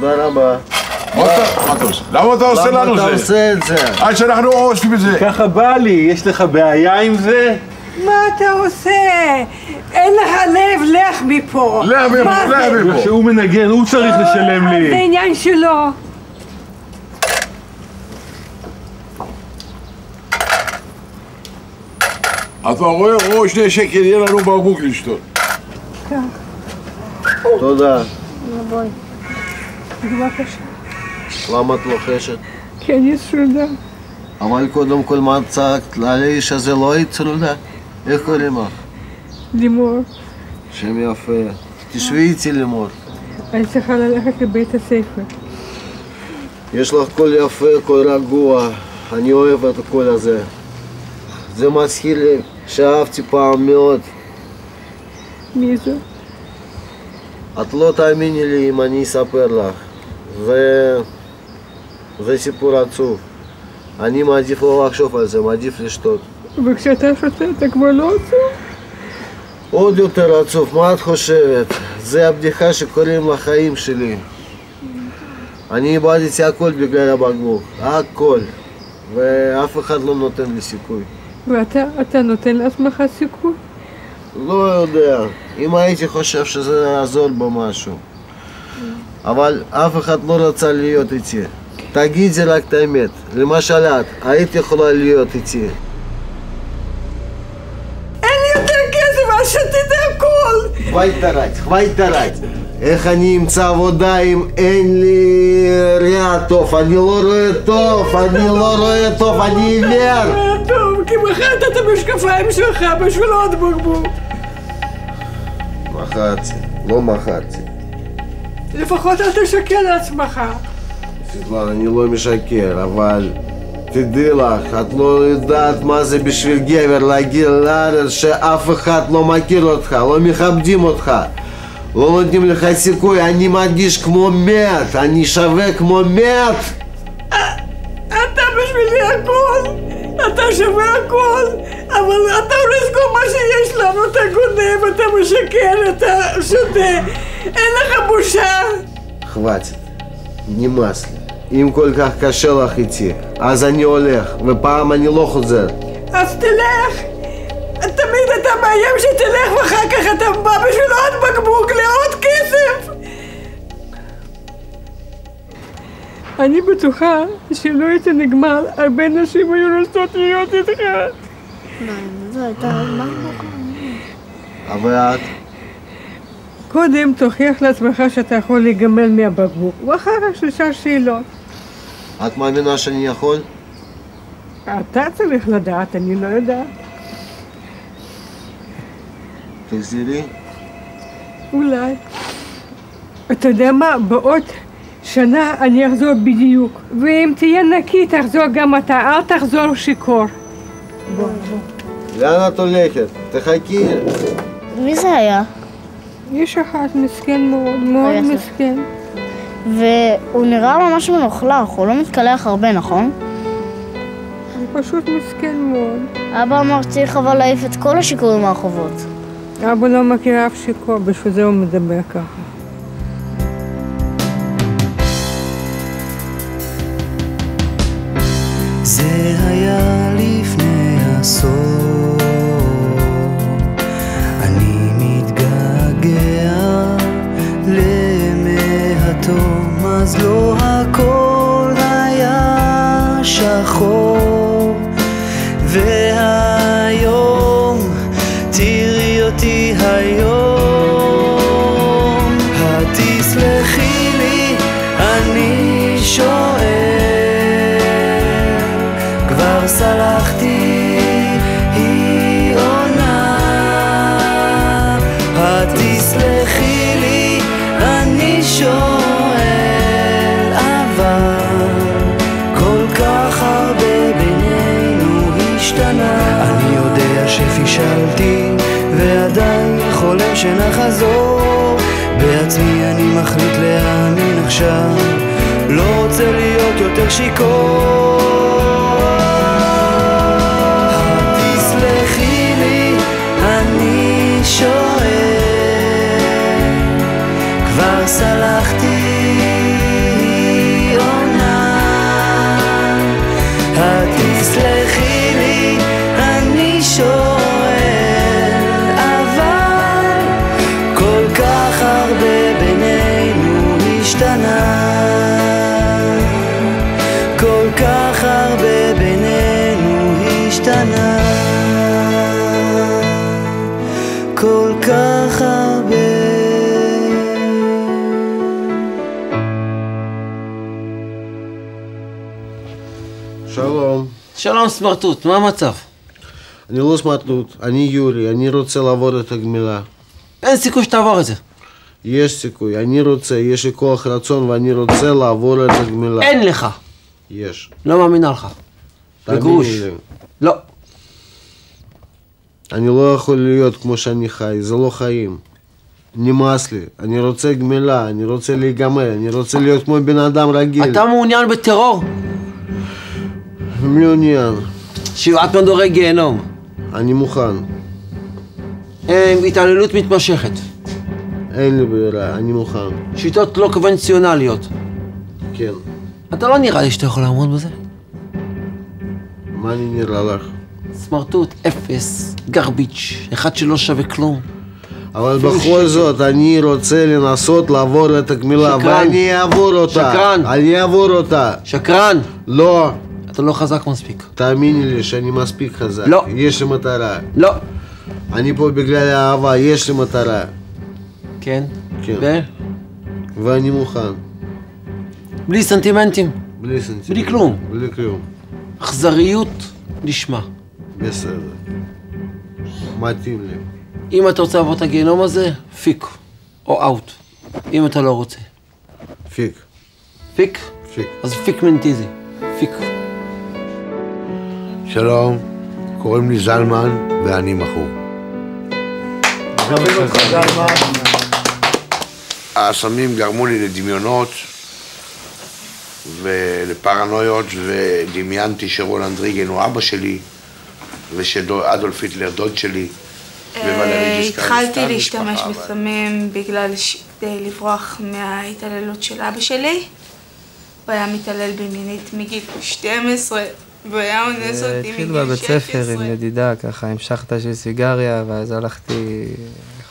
תודה רבה. מה אתה עושה? למה אתה עושה לנו זה? למה אתה עושה את זה? עד שאנחנו עושים את זה. ככה בא לי, יש לך בעיה עם זה? מה אתה עושה? אין לך לב, לך מפה. לך מפה. שהוא מנגן, הוא צריך לשלם לי. זה עניין שלו. אתה רואה, 2 שקל יהיה לנו בקבוק לשתות. תודה. בואי. בבקשה. למה את לוחשת? כי אני שרודה. אבל קודם כל מה צעקת? לאיש הזה לא היית שרודה? איך קוראים לך? לימור. שם יפה. תשבי איתי לימור. אני צריכה ללכת לבית הספר. יש לך קול יפה, קול רגוע. אני אוהב את הקול הזה. זה מזכיר לי שאהבתי פעם מאוד. מי זו? את לא תאמיני לי אם אני אספר לך. זה סיפור עצוב. אני מעדיף לא לחשוב על זה, מעדיף לשתות. וכשאתה שותה אתה כבר לא עצוב? עוד יותר עצוב, מה את חושבת? זה הבדיחה שקוראים לחיים שלי. אני איבדתי הכל בגלל הבקבוק, הכל. ואף אחד לא נותן לי סיכוי. ואתה נותן לעצמך סיכוי? לא יודע, אם הייתי חושב שזה יעזור במשהו. אבל אף אחד לא רצה להיות איתי. תגידי רק את האמת, למשל את, היית יכולה להיות איתי. אין לי יותר כסף, אז שתית הכל! חווית הרייט. איך אני אמצא עבודה אם אין לי ראייה טוב? אני לא רואה טוב, אני עיוור. טוב, כי מכרת את המשקפיים שלך בשביל עוד בקבוק. לא מכרתי. לפחות אל תשקר לעצמך. סטלנה, אני לא משקר, אבל תדעי לך, את לא יודעת מה זה בשביל גבר להגיע לארץ שאף אחד לא מכיר אותך, לא מכבדים אותך, לא נותנים לך סיכוי, אני מרגיש כמו מת, אני שווה כמו מת. אתה בשבילי הכל, אתה שווה הכל, אבל אתה הולך כל מה שיש לנו, אתה גונב, אתה משקר, אתה שותה, אין לך בושה. חווית, נמאס לי. אם כל כך קשה לך איתי, אז אני הולך, ופעם אני לא חוזר. אז תלך. תמיד אתה מאיים שתלך ואחר כך אתה בא בשביל עוד בקבוק לעוד כסף. אני בטוחה שלא היית נגמר, הרבה נשים היו רוצות להיות איתך. זה הייתה בקבוק. אבל את? קודם תוכיח לעצמך שאתה יכול להיגמל מהבקבוק, ואחר כך שלושה שאלות. את מאמינה שאני יכול? אתה צריך לדעת, אני לא יודעת. תחזרי? אולי. אתה יודע מה? בעוד שנה אני אחזור בדיוק. ואם תהיה נקי תחזור גם אתה, אל תחזור שיכור. בוא. לאן את הולכת? תחכי. מי זה היה? איש אחד מסכן מאוד, מאוד מסכן. והוא נראה ממש מלוכלך, הוא לא מתקלח הרבה, נכון? הוא פשוט מסכן מאוד. אבא אמר שצריך אבל להעיף את כל השיכורים מהרחובות. אבא לא מכיר אף שיכור, בשביל זה הוא מדבר ככה. זה היה לפני עשור, אני מתגעגע לימי התום, אז לא הכל היה שחור, והיום תראי אותי היום, התסלחי לי אני שואל, כבר סלחתי היא עונה, התסלחי לי אני שואל, אבל כל כך הרבה בינינו השתנה, אני יודע שפישלתי ועדיין חולם שנחזור, בעצמי אני מחליט להאמין עכשיו, לא רוצה להיות יותר שיכור, תסלחי לי אני שואל, כבר סלחתי שלום סמרטוט, מה המצב? אני לא סמרטוט, אני יורי, אני רוצה לעבור את הגמילה. אין סיכוי שתעבור את זה. יש סיכוי, אני רוצה, יש לי כוח רצון ואני רוצה לעבור את הגמילה. אין לך. יש. לא מאמינה לך. בגרוש. תאמיני לי. לא. אני לא יכול להיות כמו שאני חי, זה לא חיים. נמאס לי, אני רוצה גמילה, אני רוצה להיגמל, אני רוצה להיות כמו בן אדם רגיל. אתה מעוניין בטרור? מעוניין. שבעת מדורי גיהנום. אני מוכן. התעללות מתמשכת. אין לי ברירה, אני מוכן. שיטות לא קונבנציונליות. כן. אתה לא נראה לי שאתה יכול לעמוד בזה. מה אני נראה לך? סמרטוט, אפס, גרביץ', אחד שלא שווה כלום. אבל בכל זאת, אני רוצה לנסות לעבור את הגמילה, ואני אעבור אותה. שקרן. אני אעבור אותה. שקרן. לא. אתה לא חזק מספיק. תאמיני לי שאני מספיק חזק. לא. יש לי מטרה. לא. אני פה בגלל האהבה, יש לי מטרה. כן? כן. ואני מוכן. בלי סנטימנטים. בלי סנטימנט. בלי כלום. בלי כלום. אכזריות לשמה. בסדר. מתאים לי. אם אתה רוצה לעבור את הגיהנום הזה, פיק. או אאוט. אם אתה לא רוצה. פיק. פיק? פיק. אז פיק מנטיזי. פיק. שלום, קוראים לי זלמן ואני מכור. הסמים גרמו לי לדמיונות ולפרנויות, ודמיינתי שרולנד ריגן הוא אבא שלי ושאדולף היטלר דוד שלי. התחלתי להשתמש בסמים כדי לברוח מההתעללות של אבא שלי. הוא היה מתעלל במינית מגיל 12 והוא היה אונס אותי מגיל 16. התחיל בבית ספר עם ידידה, ככה המשכת של סיגריה, ואז הלכתי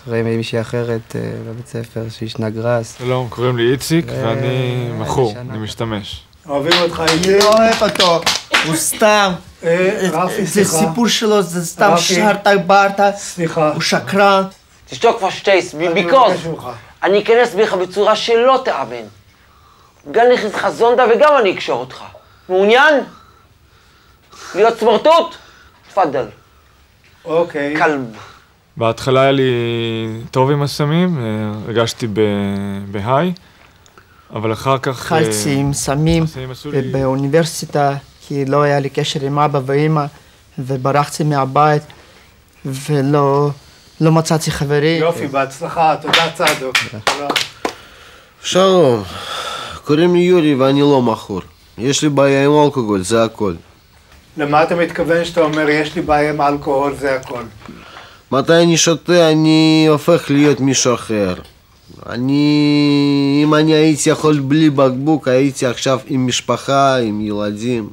אחרי מישהי אחרת בבית ספר שישנה גראס. שלום, קוראים לי איציק ואני מכור, אני משתמש. אוהבים אותך איציק? אני לא אוהב אותו, הוא סתם. זה סיפור שלו, זה סתם שרתה ברתה. סליחה. הוא שקרן. תשתוק כבר שטייס, ביקוז. אני אכנס בך בצורה שלא תאמן. גם נכנס לך זונדה וגם אני אקשור אותך. מעוניין? להיות סמרטוט? תפדל. אוקיי. כלב. בהתחלה היה לי טוב עם הסמים, הרגשתי בהיי, אבל אחר כך... התחלתי עם סמים באוניברסיטה, כי לא היה לי קשר עם אבא ואמא, וברחתי מהבית, ולא מצאתי חברים. יופי, בהצלחה, תודה צדוק. שלום, קוראים לי יורי ואני לא מכור. יש לי בעיה עם אלכוהול, זה הכל. למה אתה מתכוון שאתה אומר יש לי בעיה עם אלכוהול, זה הכל? מתי אני שותה אני הופך להיות מישהו אחר. אם אני הייתי יכול בלי בקבוק, הייתי עכשיו עם משפחה, עם ילדים.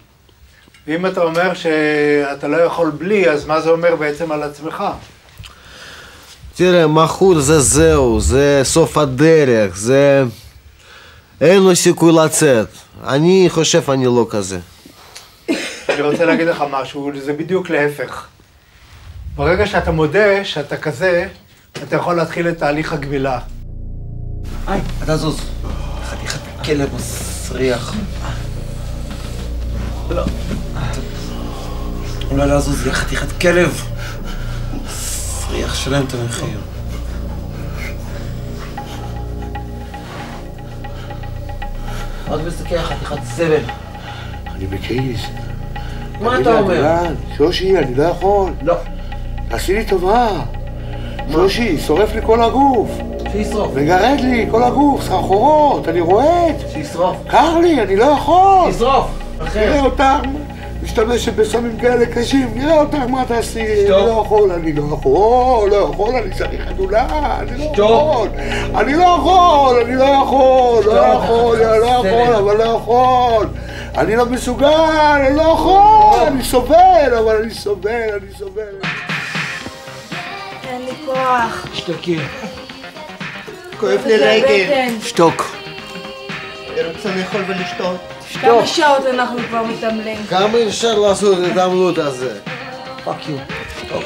ואם אתה אומר שאתה לא יכול בלי, אז מה זה אומר בעצם על עצמך? תראה, מכור זהו, זה סוף הדרך, זה... אין לו סיכוי לצאת. אני חושב אני לא כזה. אני רוצה להגיד לך משהו, זה בדיוק להפך. ברגע שאתה מודה שאתה כזה, אתה יכול להתחיל את תהליך הגמילה. היי, אתה זוז. חתיכת כלב מסריח. לא. אולי לא זוז, זה חתיכת כלב. מסריח, שלם את המחיר. רק מסתכל חתיכת סבל. אני בקייס. מה אתה אומר? שושי, אני לא יכול. לא. תעשי לי טובה. שושי, שורף לי כל הגוף. שישרוף. מגרד לי כל הגוף, סחרחורות, אני רועד. שישרוף. קר לי, אני לא יכול. שישרוף. נראה אותך משתמשת בסמים כאלה קשים, נראה אותך מה תעשי. אני לא יכול, אני צריך חתולה, אני לא יכול. אני לא יכול. אני לא מסוגל, אני לא יכול, אני סובל, אבל אני סובל. אין לי כוח. שתקי. כואב לי רגל. שתוק. אני רוצה לאכול ולשתות. כמה שעות אנחנו כבר מתעמלים? כמה אפשר לעשות את העמלות הזה? פאק יו. שתוק.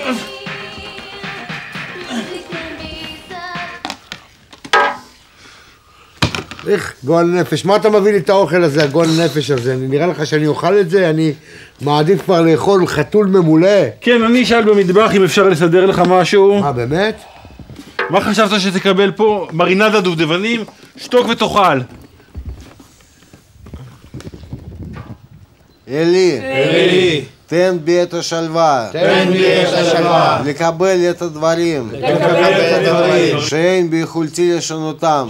איך, גועל נפש, מה אתה מביא לי את האוכל הזה, הגועל נפש הזה? נראה לך שאני אוכל את זה? אני מעדיף כבר לאכול חתול ממולא. כן, אני אשאל במטבח אם אפשר לסדר לך משהו. מה, באמת? מה חשבת שתקבל פה? מרינדה דובדבנים? שתוק ותאכל. אלי, תן בי את השלווה. לקבל את הדברים. שאין ביכולתי לשנותם.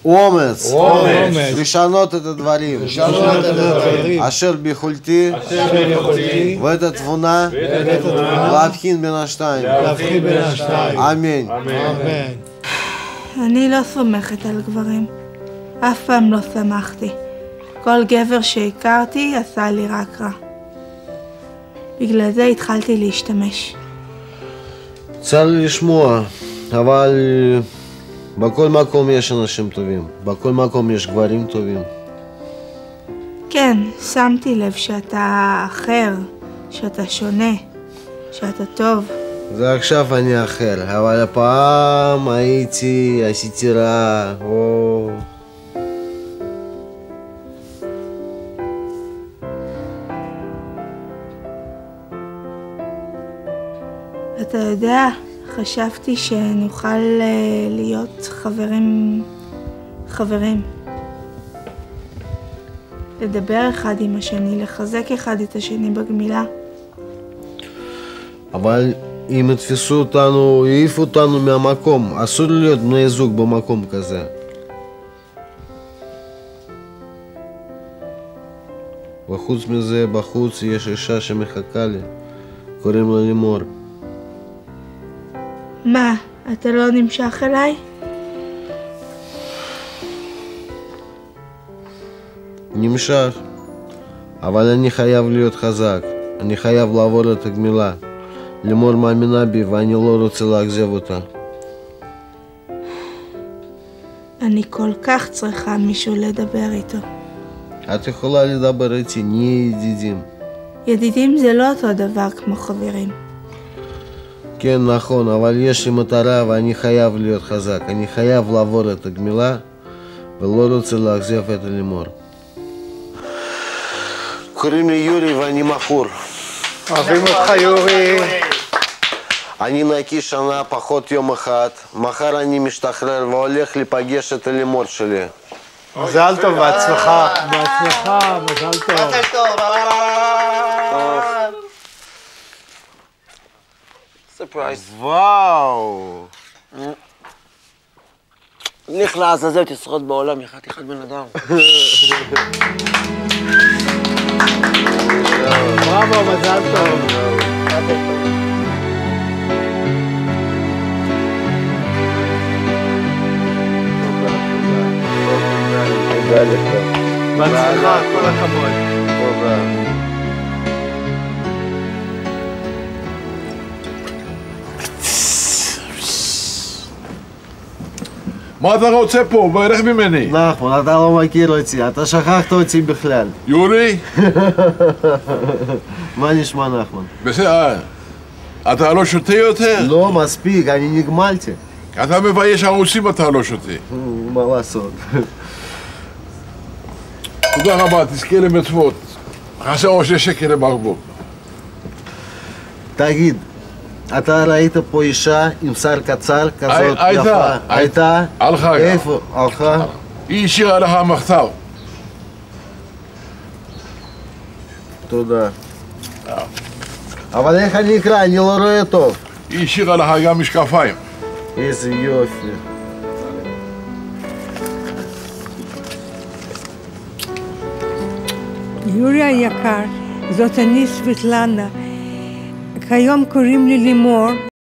אומץ. לשנות את הדברים. אשר ביכולתי. ואת התבונה. להבחין בין השתיים. אמן. אני לא סומכת על גברים. אף פעם לא שמחתי. כל גבר שהכרתי עשה לי רק רע. בגלל זה התחלתי להשתמש. צר לי לשמוע, אבל בכל מקום יש אנשים טובים. בכל מקום יש גברים טובים. כן, שמתי לב שאתה אחר, שאתה שונה, שאתה טוב. זה עכשיו אני אחר, אבל הפעם עשיתי רע, אתה יודע, חשבתי שנוכל להיות חברים. לדבר אחד עם השני, לחזק אחד את השני בגמילה. אבל אם יתפסו אותנו, יעיפו אותנו מהמקום, אסור להיות בני זוג במקום כזה. וחוץ מזה, בחוץ יש אישה שמחכה לי, קוראים לה לימור. מה, אתה לא נמשך אליי? נמשך, אבל אני חייב להיות חזק, אני חייב לעבור את הגמילה. לימור מאמינה בי ואני לא רוצה לאכזב אותה. אני כל כך צריכה מישהו לדבר איתו. את יכולה לדבר איתי, נהיה ידידים. ידידים זה לא אותו דבר כמו חברים. כן, נכון, אבל יש לי מטרה ואני חייב להיות חזק. אני חייב לעבור את הגמילה ולא רוצה לאכזב את לימור. קוראים לי יורי ואני מכור. אוהבים אותך יורי. אני נקי שנה פחות יום אחד. מחר אני משתחרר והולך לפגש את לימור שלי. מזל טוב, בהצלחה. בהצלחה, מזל טוב. מזל טוב. ספרייז. וואו. לך לעזאזל, תשרוד בעולם, חתיכת בן אדם. בראבו, מזל טוב. בהצלחה, כל הכבוד. תודה. מה אתה רוצה פה? בערך ממני. נכון, אתה לא מכיר אותי, אתה שכחת אותי בכלל. יורי? מה נשמע נחמן? בסדר, אתה לא שותה יותר? לא, מספיק, אני נגמלתי. אתה מבייש ערוסים, אתה לא שותה. מה לעשות? תודה רבה, תזכה למצוות. חסר עוד 6 שקל לבקבוק. תגיד, אתה ראית פה אישה עם שר קצר כזאת יפה? הייתה? הלכה. איפה? הלכה? היא השאירה לך מכתב. תודה. אבל איך אני אקרא? אני לא רואה טוב. היא השאירה לך גם משקפיים. איזה יופי. יורי היקר, זאת אני סבטלנה. כיום קוראים לי לימור,